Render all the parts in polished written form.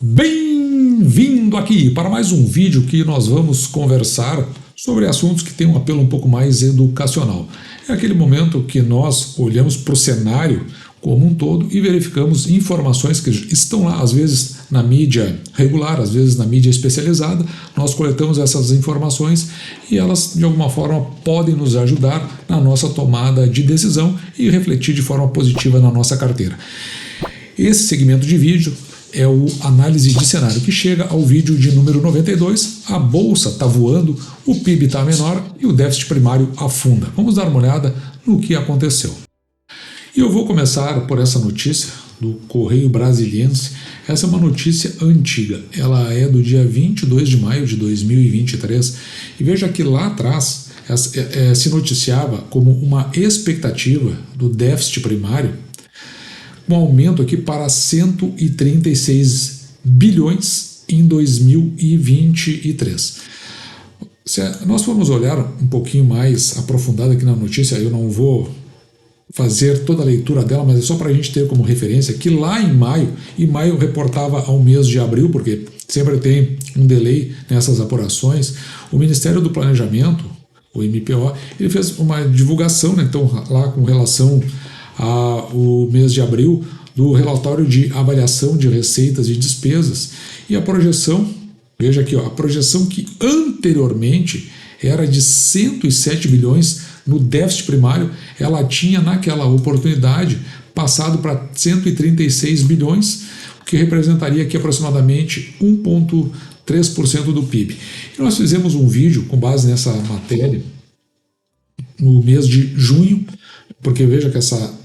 Bem-vindo aqui para mais um vídeo que nós vamos conversar sobre assuntos que têm um apelo um pouco mais educacional. É aquele momento que nós olhamos para o cenário como um todo e verificamos informações que estão lá, às vezes na mídia regular, às vezes na mídia especializada. Nós coletamos essas informações e elas, de alguma forma, podem nos ajudar na nossa tomada de decisão e refletir de forma positiva na nossa carteira. Esse segmento de vídeo é o análise de cenário, que chega ao vídeo de número 92. A bolsa está voando, o PIB está menor e o déficit primário afunda. Vamos dar uma olhada no que aconteceu. E eu vou começar por essa notícia do Correio Brasiliense. Essa é uma notícia antiga, ela é do dia 22 de maio de 2023. E veja que lá atrás se noticiava como uma expectativa do déficit primário, um aumento aqui para 136 bilhões em 2023. Se nós formos olhar um pouquinho mais aprofundado aqui na notícia, eu não vou fazer toda a leitura dela, mas é só para a gente ter como referência que lá em maio reportava ao mês de abril, porque sempre tem um delay nessas apurações, o Ministério do Planejamento, o MPO, ele fez uma divulgação, né, então lá com relação ao mês de abril, do relatório de avaliação de receitas e despesas, e a projeção, veja aqui, a projeção que anteriormente era de 107 bilhões no déficit primário, ela tinha naquela oportunidade passado para 136 bilhões, o que representaria aqui aproximadamente 1,3% do PIB. E nós fizemos um vídeo com base nessa matéria no mês de junho, porque veja que essa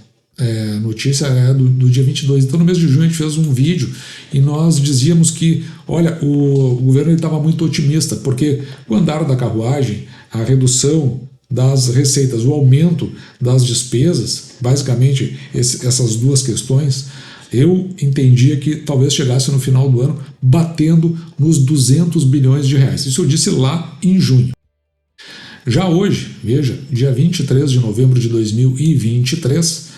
notícia é do dia 22, então no mês de junho a gente fez um vídeo e nós dizíamos que, olha, o governo estava muito otimista, porque o andar da carruagem, a redução das receitas, o aumento das despesas, basicamente essas duas questões, eu entendia que talvez chegasse no final do ano batendo nos 200 bilhões de reais. Isso eu disse lá em junho. Já hoje, veja, dia 23 de novembro de 2023,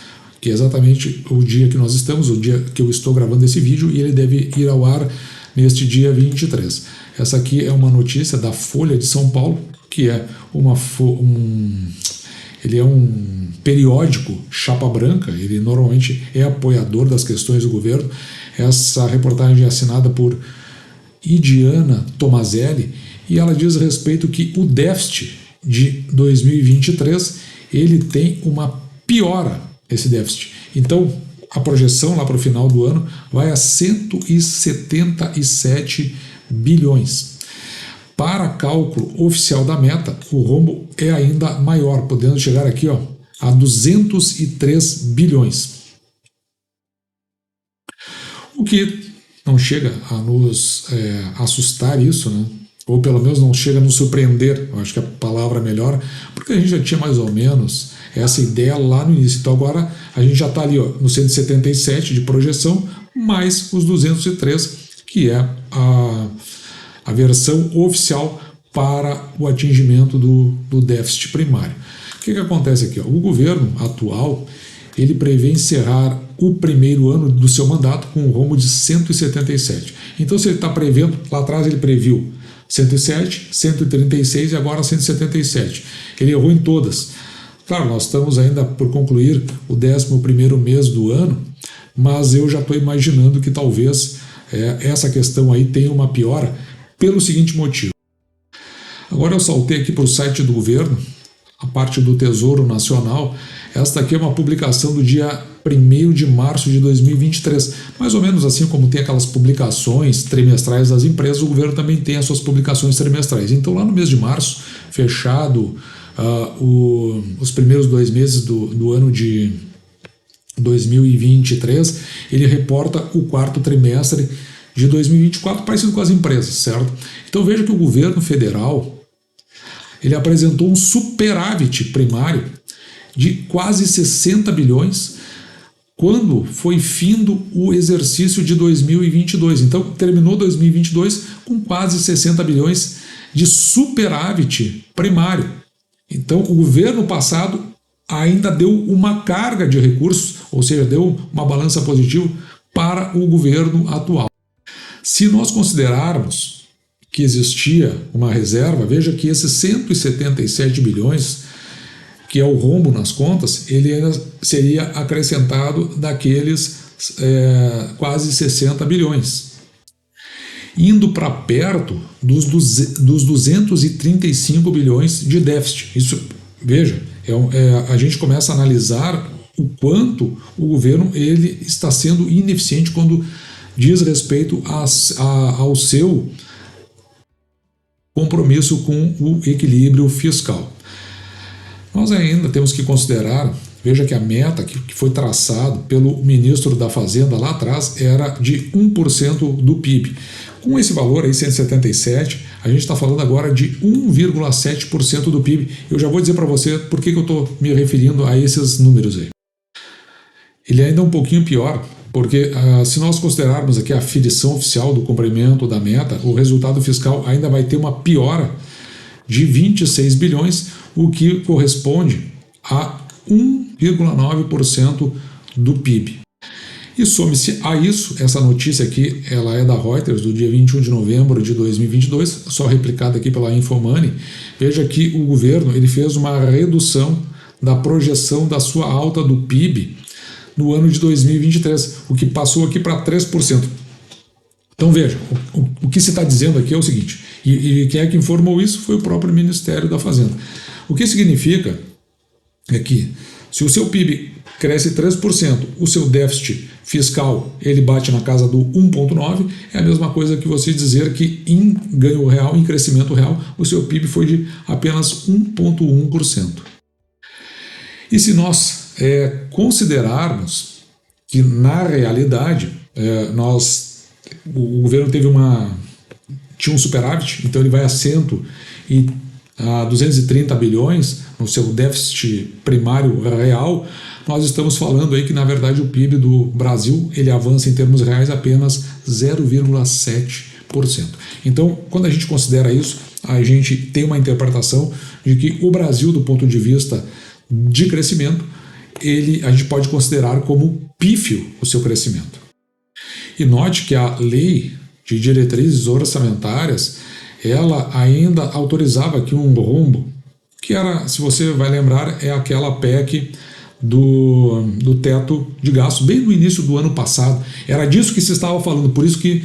que é exatamente o dia que nós estamos, o dia que eu estou gravando esse vídeo, e ele deve ir ao ar neste dia 23. Essa aqui é uma notícia da Folha de São Paulo, que é ele é um periódico chapa branca, ele normalmente é apoiador das questões do governo. Essa reportagem é assinada por Idiana Tomazelli e ela diz a respeito que o déficit de 2023 ele tem uma piora, esse déficit. Então, a projeção lá para o final do ano vai a 177 bilhões. Para cálculo oficial da meta, o rombo é ainda maior, podendo chegar aqui a 203 bilhões. O que não chega a nos assustar isso, né? Ou pelo menos não chega a nos surpreender, eu acho que a palavra é melhor, porque a gente já tinha mais ou menos essa ideia lá no início. Então agora a gente já está ali no 177 de projeção, mais os 203, que é a versão oficial para o atingimento do déficit primário. O que acontece aqui? O governo atual ele prevê encerrar o primeiro ano do seu mandato com um rombo de 177. Então se ele está prevendo, lá atrás ele previu 107, 136 e agora 177. Ele errou em todas. Claro, nós estamos ainda por concluir o 11º mês do ano, mas eu já estou imaginando que talvez essa questão aí tenha uma piora pelo seguinte motivo. Agora eu saltei aqui para o site do governo, a parte do Tesouro Nacional. Esta aqui é uma publicação do dia 1º de março de 2023. Mais ou menos assim como tem aquelas publicações trimestrais das empresas, o governo também tem as suas publicações trimestrais. Então lá no mês de março, fechado os primeiros 2 meses do ano de 2023, ele reporta o 4º trimestre de 2024, parecido com as empresas, certo? Então veja que o governo federal ele apresentou um superávit primário de quase 60 bilhões quando foi findo o exercício de 2022. Então terminou 2022 com quase 60 bilhões de superávit primário. Então o governo passado ainda deu uma carga de recursos, ou seja, deu uma balança positiva para o governo atual. Se nós considerarmos que existia uma reserva, veja que esses 177 bilhões, que é o rombo nas contas, ele ainda seria acrescentado daqueles quase 60 bilhões. Indo para perto dos 235 bilhões de déficit. Isso, veja, a gente começa a analisar o quanto o governo ele está sendo ineficiente quando diz respeito ao seu compromisso com o equilíbrio fiscal. Nós ainda temos que considerar, veja que a meta que foi traçada pelo ministro da Fazenda lá atrás era de 1% do PIB. Com esse valor aí, 177, a gente está falando agora de 1,7% do PIB. Eu já vou dizer para você por que eu estou me referindo a esses números aí. Ele ainda é um pouquinho pior, porque se nós considerarmos aqui a aferição oficial do cumprimento da meta, o resultado fiscal ainda vai ter uma piora de 26 bilhões, o que corresponde a 1,9% do PIB. E some-se a isso, essa notícia aqui, ela é da Reuters, do dia 21 de novembro de 2022, só replicada aqui pela Infomoney. Veja que o governo ele fez uma redução da projeção da sua alta do PIB no ano de 2023, o que passou aqui para 3%. Então veja, o que se está dizendo aqui é o seguinte, e quem é que informou isso foi o próprio Ministério da Fazenda. O que significa é que se o seu PIB cresce 3%, o seu déficit fiscal ele bate na casa do 1,9%, é a mesma coisa que você dizer que em ganho real, em crescimento real, o seu PIB foi de apenas 1,1%. E se nós considerarmos que na realidade o governo tinha um superávit, então ele vai a 230 bilhões no seu déficit primário real, nós estamos falando aí que na verdade o PIB do Brasil ele avança em termos reais apenas 0,7%. Então, quando a gente considera isso, a gente tem uma interpretação de que o Brasil, do ponto de vista de crescimento, a gente pode considerar como pífio o seu crescimento. E note que a lei de diretrizes orçamentárias, ela ainda autorizava aqui um rombo, que era, se você vai lembrar, é aquela PEC do teto de gastos, bem no início do ano passado. Era disso que se estava falando, por isso que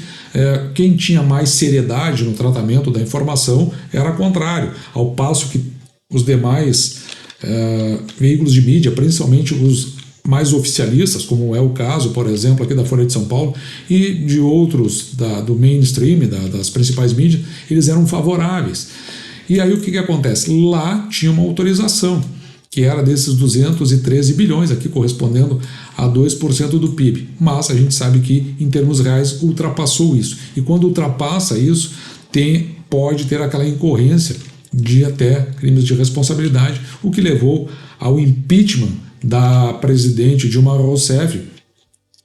quem tinha mais seriedade no tratamento da informação era contrário, ao passo que os demais veículos de mídia, principalmente os mais oficialistas, como é o caso, por exemplo, aqui da Folha de São Paulo e de outros do mainstream, das principais mídias, eles eram favoráveis. E aí o que acontece? Lá tinha uma autorização, que era desses 213 bilhões, aqui correspondendo a 2% do PIB. Mas a gente sabe que, em termos reais, ultrapassou isso. E quando ultrapassa isso, pode ter aquela incorrência de até crimes de responsabilidade, o que levou ao impeachment da presidente Dilma Rousseff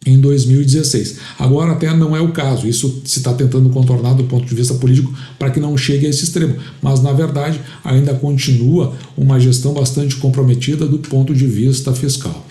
em 2016. Agora até não é o caso, isso se está tentando contornar do ponto de vista político para que não chegue a esse extremo, mas na verdade ainda continua uma gestão bastante comprometida do ponto de vista fiscal.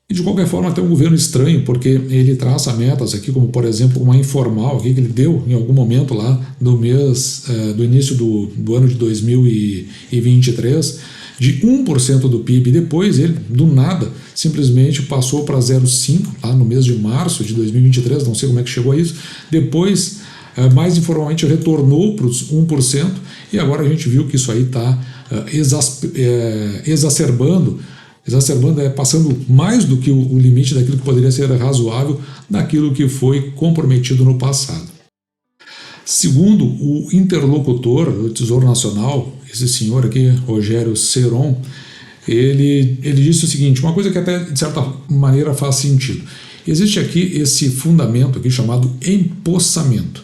E de qualquer forma até um governo estranho, porque ele traça metas aqui, como por exemplo uma informal aqui que ele deu em algum momento lá no mês do início do ano de 2023, de 1% do PIB. Depois ele, do nada, simplesmente passou para 0,5% lá no mês de março de 2023, não sei como é que chegou a isso. Depois, mais informalmente, retornou para os 1%, e agora a gente viu que isso aí está exacerbando, passando mais do que o limite daquilo que poderia ser razoável, daquilo que foi comprometido no passado. Segundo o interlocutor do Tesouro Nacional, esse senhor aqui, Rogério Ceron, ele disse o seguinte, uma coisa que até de certa maneira faz sentido. Existe aqui esse fundamento aqui chamado empossamento,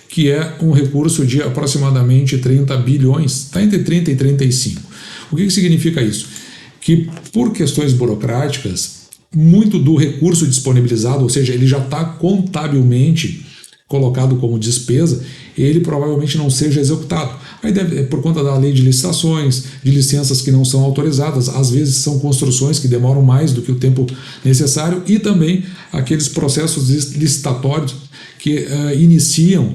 que é um recurso de aproximadamente 30 bilhões, está entre 30 e 35. O que significa isso? Que por questões burocráticas, muito do recurso disponibilizado, ou seja, ele já está contabilmente colocado como despesa, ele provavelmente não seja executado. Aí deve, por conta da lei de licitações, de licenças que não são autorizadas, às vezes são construções que demoram mais do que o tempo necessário, e também aqueles processos licitatórios que iniciam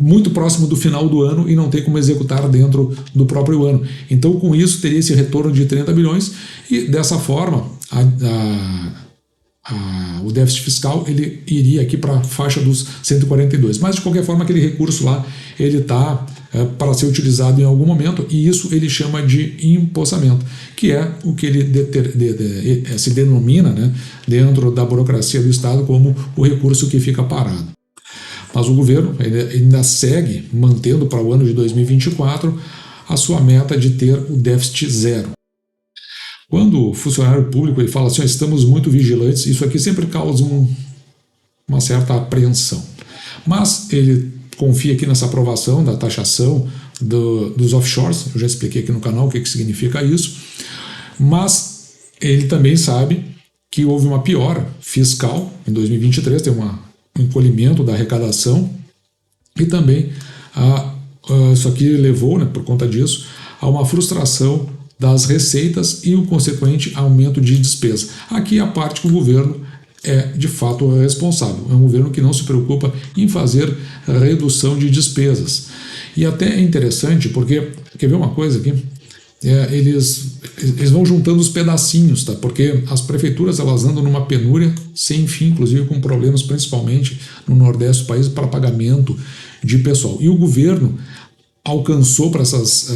muito próximo do final do ano e não tem como executar dentro do próprio ano. Então, com isso, teria esse retorno de 30 bilhões e, dessa forma, o déficit fiscal ele iria aqui para a faixa dos 142. Mas, de qualquer forma, aquele recurso lá ele está para ser utilizado em algum momento, e isso ele chama de empossamento, que é o que ele se denomina, né, dentro da burocracia do Estado como o recurso que fica parado. Mas o governo ainda segue mantendo para o ano de 2024 a sua meta de ter o déficit zero. Quando o funcionário público ele fala assim, estamos muito vigilantes, isso aqui sempre causa uma certa apreensão. Mas ele confia aqui nessa aprovação da taxação dos offshores, eu já expliquei aqui no canal o que significa isso, mas ele também sabe que houve uma piora fiscal em 2023, tem um encolhimento da arrecadação, e também isso aqui levou, né, por conta disso, a uma frustração das receitas e o consequente aumento de despesa. Aqui a parte que o governo é de fato responsável. É um governo que não se preocupa em fazer redução de despesas. E até é interessante porque, quer ver uma coisa aqui? Eles vão juntando os pedacinhos, tá? Porque as prefeituras elas andam numa penúria sem fim, inclusive com problemas principalmente no Nordeste do país para pagamento de pessoal. E o governo alcançou para as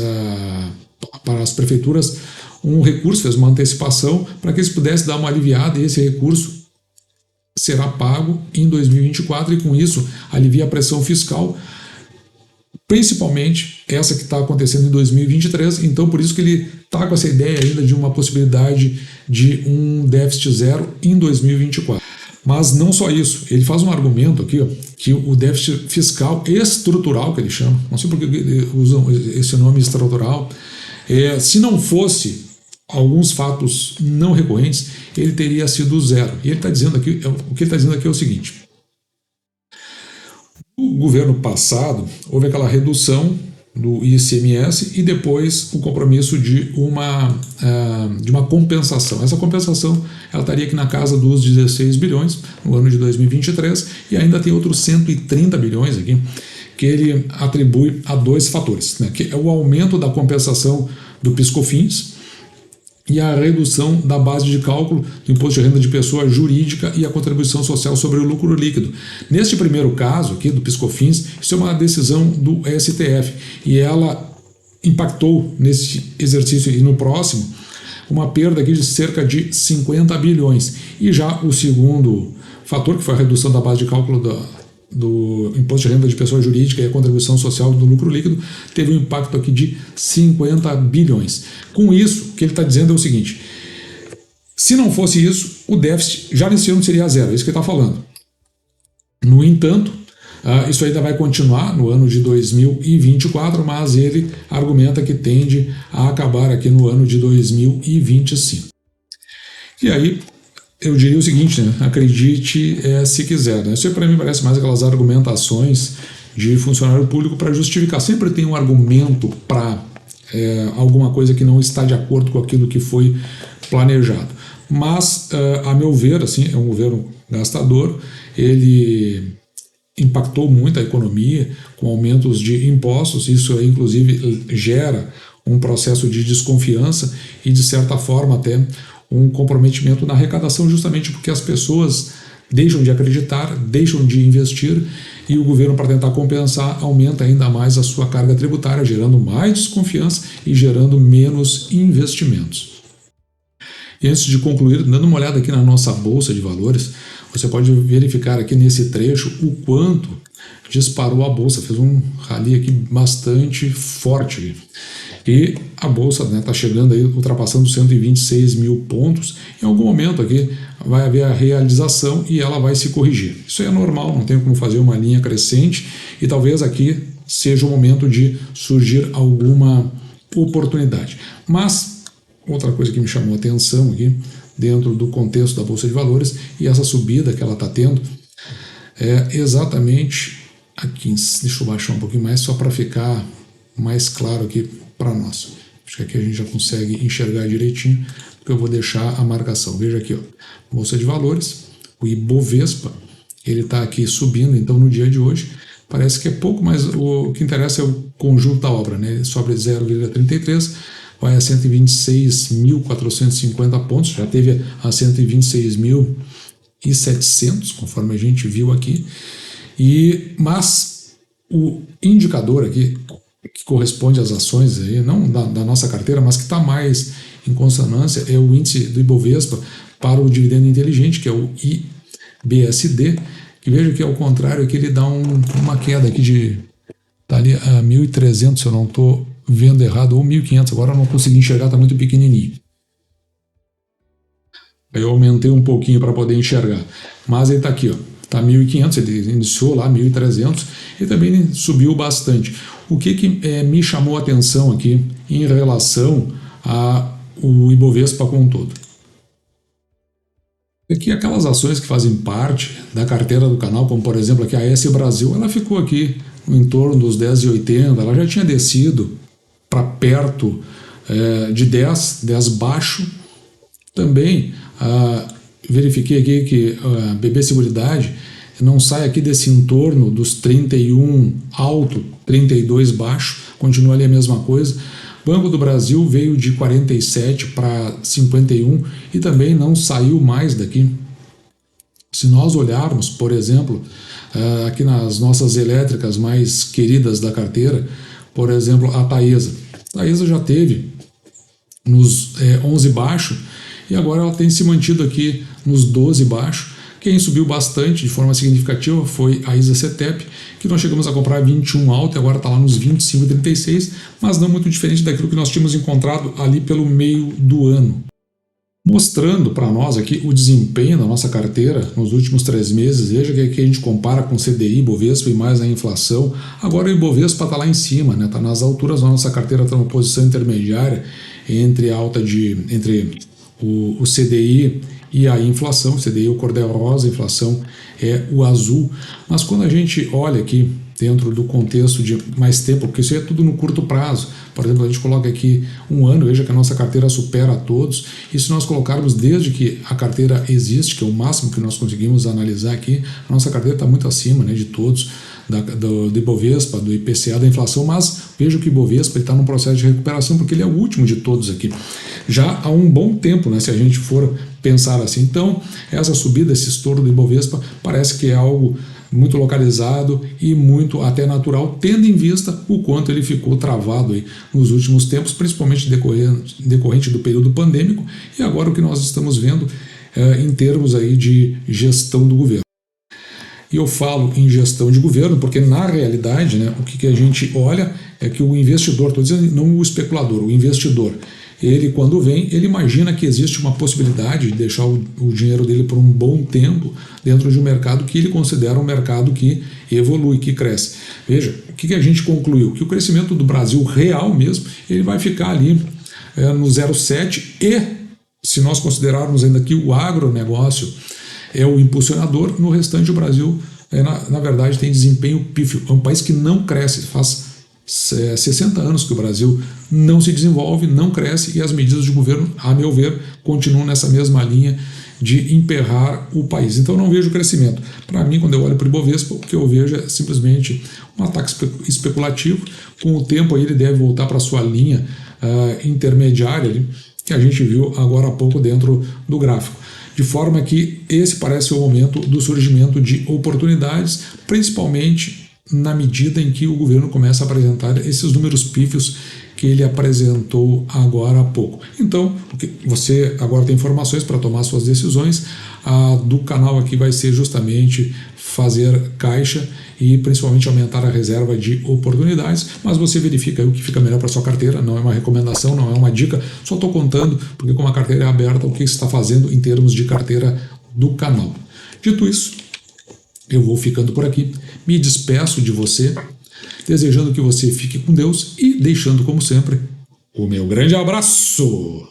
prefeituras um recurso, fez uma antecipação para que eles pudessem dar uma aliviada, e esse recurso será pago em 2024 e com isso alivia a pressão fiscal, principalmente essa que está acontecendo em 2023, então por isso que ele está com essa ideia ainda de uma possibilidade de um déficit zero em 2024. Mas não só isso, ele faz um argumento aqui, ó, que o déficit fiscal estrutural, que ele chama, não sei por que usam esse nome estrutural, se não fosse alguns fatos não recorrentes, ele teria sido zero. E ele está dizendo aqui, o que ele está dizendo aqui é o seguinte: no governo passado houve aquela redução do ICMS e depois o compromisso de uma compensação. Essa compensação ela estaria aqui na casa dos 16 bilhões no ano de 2023 e ainda tem outros 130 bilhões aqui que ele atribui a dois fatores, né, que é o aumento da compensação do PIS/COFINS e a redução da base de cálculo do imposto de renda de pessoa jurídica e a contribuição social sobre o lucro líquido. Neste primeiro caso aqui do PIS/COFINS, isso é uma decisão do STF e ela impactou nesse exercício e no próximo uma perda aqui de cerca de 50 bilhões. E já o segundo fator, que foi a redução da base de cálculo do imposto de renda de pessoa jurídica e a contribuição social do lucro líquido, teve um impacto aqui de 50 bilhões. Com isso, o que ele está dizendo é o seguinte: se não fosse isso, o déficit já nesse ano seria zero, é isso que ele está falando. No entanto, isso ainda vai continuar no ano de 2024, mas ele argumenta que tende a acabar aqui no ano de 2025. E aí, eu diria o seguinte, né? Acredite se quiser. Né? Isso para mim parece mais aquelas argumentações de funcionário público para justificar. Sempre tem um argumento para alguma coisa que não está de acordo com aquilo que foi planejado. Mas, a meu ver, assim, é um governo gastador, ele impactou muito a economia com aumentos de impostos, isso inclusive gera um processo de desconfiança e, de certa forma, até um comprometimento na arrecadação, justamente porque as pessoas deixam de acreditar, deixam de investir e o governo, para tentar compensar, aumenta ainda mais a sua carga tributária, gerando mais desconfiança e gerando menos investimentos. E antes de concluir, dando uma olhada aqui na nossa Bolsa de Valores, você pode verificar aqui nesse trecho o quanto disparou a Bolsa, fez um rally aqui bastante forte. E a Bolsa está chegando aí, ultrapassando 126 mil pontos. Em algum momento aqui vai haver a realização e ela vai se corrigir. Isso é normal, não tem como fazer uma linha crescente e talvez aqui seja o momento de surgir alguma oportunidade. Mas outra coisa que me chamou a atenção aqui, dentro do contexto da Bolsa de Valores, e essa subida que ela está tendo, é exatamente aqui. Deixa eu baixar um pouquinho mais só para ficar mais claro aqui para nós. Acho que aqui a gente já consegue enxergar direitinho, porque eu vou deixar a marcação. Veja aqui, ó, Bolsa de Valores, o Ibovespa, ele está aqui subindo, então no dia de hoje, parece que é pouco, mas o que interessa é o conjunto da obra, né? Ele sobe 0,33, vai a 126.450 pontos, já teve a 126.700, conforme a gente viu aqui, mas o indicador aqui, que corresponde às ações, aí, não da nossa carteira, mas que está mais em consonância, é o índice do Ibovespa para o dividendo inteligente, que é o IBSD, que veja que ao contrário aqui ele dá uma queda aqui de, tá ali a 1.300, se eu não estou vendo errado, ou 1.500, agora eu não consegui enxergar, está muito pequenininho. Aí eu aumentei um pouquinho para poder enxergar, mas ele está aqui, ó, está 1.500, ele iniciou lá 1.300 e também subiu bastante. O que me chamou a atenção aqui em relação ao Ibovespa como um todo? Aqui aquelas ações que fazem parte da carteira do canal, como por exemplo aqui a S Brasil, ela ficou aqui em torno dos 10,80, ela já tinha descido para perto de 10 baixo. Também verifiquei aqui que a BB Seguridade não sai aqui desse entorno dos 31 alto, 32 baixo, continua ali a mesma coisa. Banco do Brasil veio de 47 para 51 e também não saiu mais daqui. Se nós olharmos, por exemplo, aqui nas nossas elétricas mais queridas da carteira, por exemplo, a Taesa. A Taesa já teve nos 11 baixo e agora ela tem se mantido aqui nos 12 baixo. Quem subiu bastante de forma significativa foi a ISA-CETEP, que nós chegamos a comprar 21 alto e agora está lá nos 25,36, mas não muito diferente daquilo que nós tínhamos encontrado ali pelo meio do ano. Mostrando para nós aqui o desempenho da nossa carteira nos últimos 3 meses, veja que aqui a gente compara com CDI, Ibovespa e mais a inflação. Agora o Ibovespa está lá em cima, né? Está nas alturas da nossa carteira, está numa posição intermediária entre o CDI e a inflação. O CDI é o cordel rosa, a inflação é o azul. Mas quando a gente olha aqui dentro do contexto de mais tempo, porque isso é tudo no curto prazo, por exemplo, a gente coloca aqui um ano, veja que a nossa carteira supera a todos, e se nós colocarmos desde que a carteira existe, que é o máximo que nós conseguimos analisar aqui, a nossa carteira está muito acima, né, de todos, do Ibovespa, do IPCA, da inflação, mas veja que o Ibovespa está num processo de recuperação, porque ele é o último de todos aqui. Já há um bom tempo, né, se a gente for pensar assim. Então, essa subida, esse estouro do Ibovespa, parece que é algo muito localizado e muito até natural, tendo em vista o quanto ele ficou travado aí nos últimos tempos, principalmente decorrente do período pandêmico, e agora o que nós estamos vendo em termos aí de gestão do governo. E eu falo em gestão de governo porque, na realidade, né, o que a gente olha é que o investidor, estou dizendo não o especulador, o investidor, ele quando vem, ele imagina que existe uma possibilidade de deixar o dinheiro dele por um bom tempo dentro de um mercado que ele considera um mercado que evolui, que cresce. Veja, o que a gente concluiu? Que o crescimento do Brasil real mesmo, ele vai ficar ali no 0,7 e, se nós considerarmos ainda que o agronegócio é o impulsionador, no restante o Brasil, na verdade, tem desempenho pífio. É um país que não cresce, faz 60 anos que o Brasil não se desenvolve, não cresce, e as medidas de governo, a meu ver, continuam nessa mesma linha de emperrar o país. Então eu não vejo crescimento. Para mim, quando eu olho para o Ibovespa, o que eu vejo é simplesmente um ataque especulativo. Com o tempo aí ele deve voltar para a sua linha intermediária ali, que a gente viu agora há pouco dentro do gráfico. De forma que esse parece o momento do surgimento de oportunidades, principalmente na medida em que o governo começa a apresentar esses números pífios que ele apresentou agora há pouco. Então, você agora tem informações para tomar suas decisões. A do canal aqui vai ser justamente fazer caixa e principalmente aumentar a reserva de oportunidades, mas você verifica aí o que fica melhor para sua carteira. Não é uma recomendação, não é uma dica, só estou contando, porque como a carteira é aberta, o que você está fazendo em termos de carteira do canal. Dito isso, eu vou ficando por aqui, me despeço de você, desejando que você fique com Deus e deixando, como sempre, o meu grande abraço!